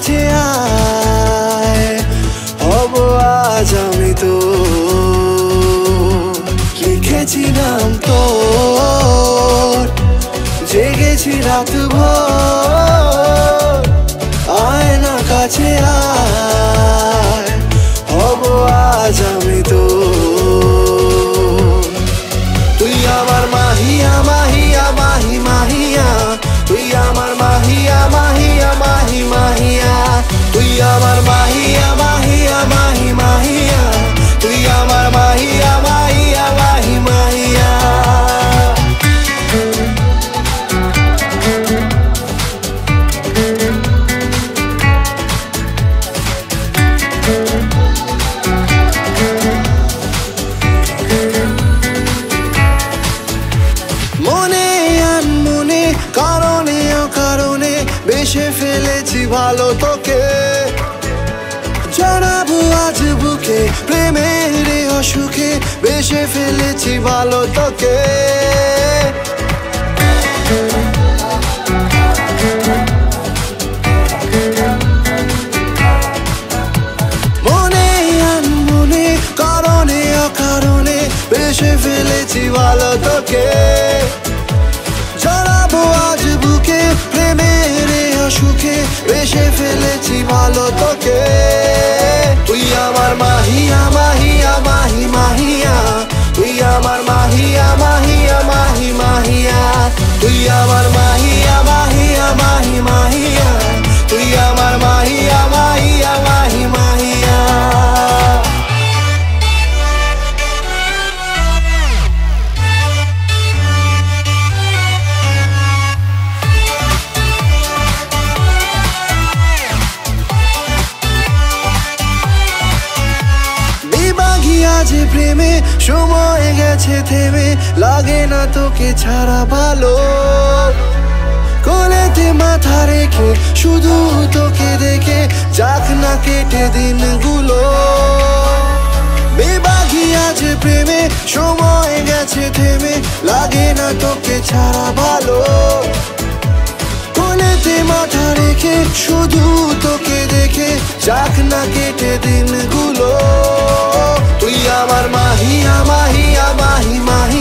কাছে আয়, হব আজ আমি তো লিখেছি নাম তোর, জেগেছি রাত ভোর, আয় না কাছে আয়, হব আজ আমি তো। তুই আমার মাহিয়া মাহিয়া মাহি মাহিয়া, তুই আমার মাহিয়া মাহিয়া মাহি মাহিয়া, তুই আমার মাহিয়া মাহিয়া মাহি মাহিয়া, তুই আমার মাহিয়া মাহিয়া মাহি মাহিয়া। মনে আনমনে কারণে অকারণে বেশে ফেলেছি ভালো তোকে, জড়াবো আজ বুকে প্রেমের অসুখে, বেশে ফেলেছি ভালো তোকে। মনে আনমনে কারণে অকারণে বেশে ফেলেছি ভালো তোকে, জড়াবো আজ বুকে প্রেমের অসুখে, বেশে ফেলেছি ভালো তোকে। তুই আমার মাহিয়া মাহিয়া মাহি মাহিয়া, তুই আমার মাহিয়া মাহিয়া মাহি মাহিয়া, তুই আমার মাহিয়া মাহিয়া মাহি মাহিয়া, তুই আমার মাহিয়া মাহিয়া মাহি মাহিয়া। আজ প্রেমে সময় গেছে থেমে, লাগে না তোকে ছাড়া ভালো, কোলেতে মাথা রেখে শুধু তোকে দেখে যাক না কেটে দিনগুলো। বেবাগি আজ প্রেমে সময় গেছে থেমে, লাগে না তোকে ছাড়া ভালো, কোলেতে মাথা রেখে শুধু তোকে দেখে যাক না কেটে দিনগুলো। তুই আমার মাহিয়া মাহিয়া মাহি মাহি